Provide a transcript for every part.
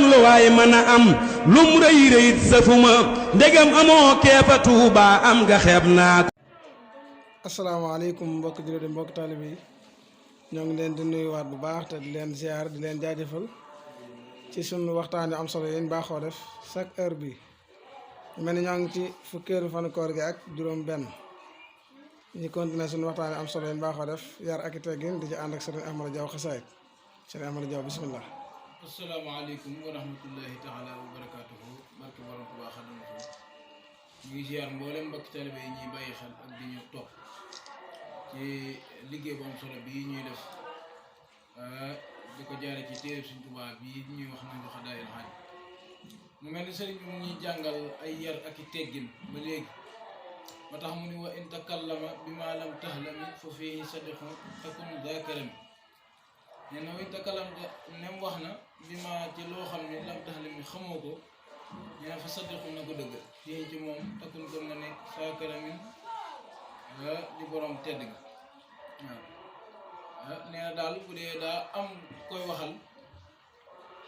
kon lu waay mën a am lum rëy rëyit safuma ndegam amoo keefa Tuuba am nga xeeb naa ko. asalaamaaleykum mbokk jullit yi mbokk taalibe yi ñoo ngi leen di nuyuwaat bu baax te di leen ziar di leen jaajëfal ci sunu waxtaan yu am solo yéen baaxoo def chaque heure bi mel ni ñoo ngi ci fukkeelu fanu koor gi ak juróom benn ñu continuer sunu waxtaan yu am solo yéen baaxoo def yar ak i teggin di ci ànd ak Serigne Ahmadou Diaw xasaayid Serigne Ahmadou Diaw bismillah. asalaamaaleykum wa rahmatullahi taala wa barakaatuhu barke borom Tuubaa Xaadimu Rasuul ñu ngi ziar mboolem mbokki taalibe yi ñuy bàyyi xel ak di ñu topp ci liggéey bu am solo bii ñuy def di ko jaare ci téere Sëriñ Tuubaa bii ñuy wax nañu Xadaayil Xaaj mu mel ni sëriñ bi mu ñuy jàngal ay yar ak i teggin ba léegi ba tax mu ni wa in takallama bi maa lam tahlami fa fiihi sadqun takun zaakiran nee na wa in takallam nem wax na bi maa ci loo xam ne lam tahlami xamoo ko nee na fa sadqun na ko dëgg fii ci moom takun gëm nga nekk zaakiramin di borom tedd ga waaw nee na daal bu dee daa am koy waxal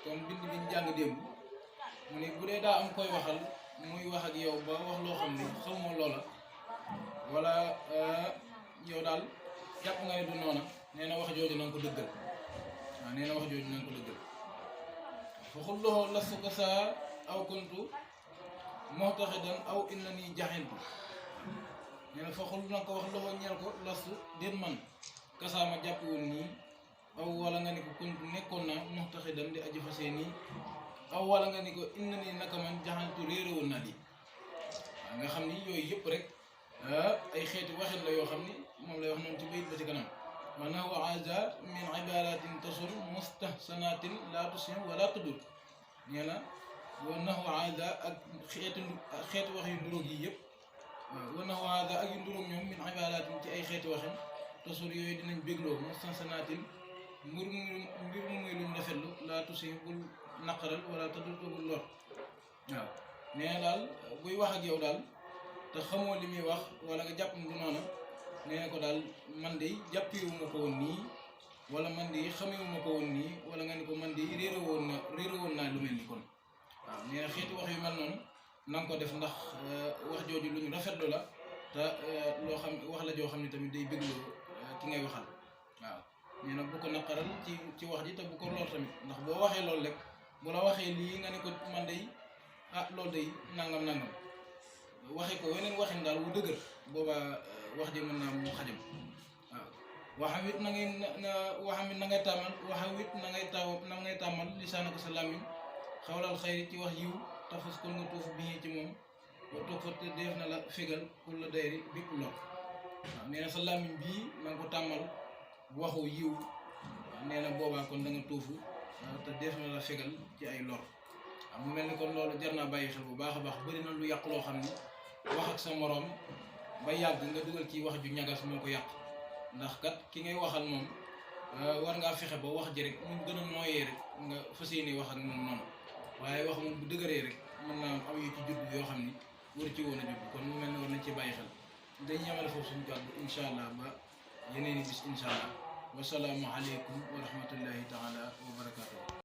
comme bind biñ jàng démb mu ne bu dee daa am koy waxal muy wax ak yow ba wax loo xam ne xamoo loola wala yow daal jàpp nga ne du noona nee na wax jooju na nga ko dëggal waaw nee na wax jooju na nga ko dëggal fa xulloxoo lastu ko saa aw kuntu mu'taqidan aw innani jaxiltu nee na fa xul na ko wax loxo ñeel ko lastu déet man kasaama jàpp woon nii aw wala nga ni ko kuntu nekkoon naa mu'taqidan di aji fasee nii aw wala nga ni ko inna nii naka man jaxantu réere woon naa lii waaw nga xam ni yooyu yëpp rek ay xeeti waxin la yoo xam ni moom lay wax noonu ci bayit ba ci kanam wa nahwa aza min ibaratin tasul mustahsanatin la tusim wala tudur nee na wa nahwa aza ak xeeti wax yu nduróog yi yëpp waaw wa nahwa aza ak yu nduróog ñoom min ibaratin ci ay xeeti waxin tasul yooyu dinañ bégloo mustahsanatin mbir mu muy luñ rafetlu la tusim bul naqaral wala tudur ko bul lor waaw nee na daal buy wax ak yow daal te xamoo li muy wax wala nga jàpp du noona nee na ko daal man de jàppiwuma ko woon nii wala man de xamewuma ko woon nii wala nga ni ko man de réere woon naa lu mel ni kon waaw nee na xeeti wax yu mel noonu na nga ko def ndax wax jooju lu ñu rafetlu la te loo xam wax la joo xam ne tamit day bégloo ki ngay waxal waaw nee na bu ko naqaral ci wax ji te bu ko lor tamit ndax boo waxee loolu rek bu la waxee lii nga ne ko man de loolu de nangam waxee ko weneen waxin daal wu dëgër boobaa wax ji mën naa mu xajam waaw waxawit na ngay waxamit na ngay tàmmal waxawit na ngay tàmmal lisaanaka sa làmmiñ xawlal xayri ci wax yiw tafas kon nga tuuf bi ci moom ba toog fa te def na la fégal pour la dayri bépp lor waaw nee na sa làmmiñ bii na nga ko tàmmal waxu yiw nee na boobaa kon da nga tuufu te def na la fégal ci ay lor waaw mu mel ni kon loolu jar naa bàyyi xel bu baax a baax bëri na lu yàq loo xam ni wax ak sa moroom ba yàgg nga dugal ci wax ju ñagas moo ko yàq ndax kat ki ngay waxal moom war ngaa fexe ba wax ji rek mu gën a nooyee rek nga fas yéene wax ak moom noonu waaye wax moom bu dëgëree rek mën naa am yu ci judd yoo xam ni war ci woon a judd kon mu mel ne war nañ ci bàyyi xel dañ yemale foofu suñu kàddu incha allah ba yeneen i bis incha allah wasalaamu aleykum wa rahmatullahi taala wa barakaatu.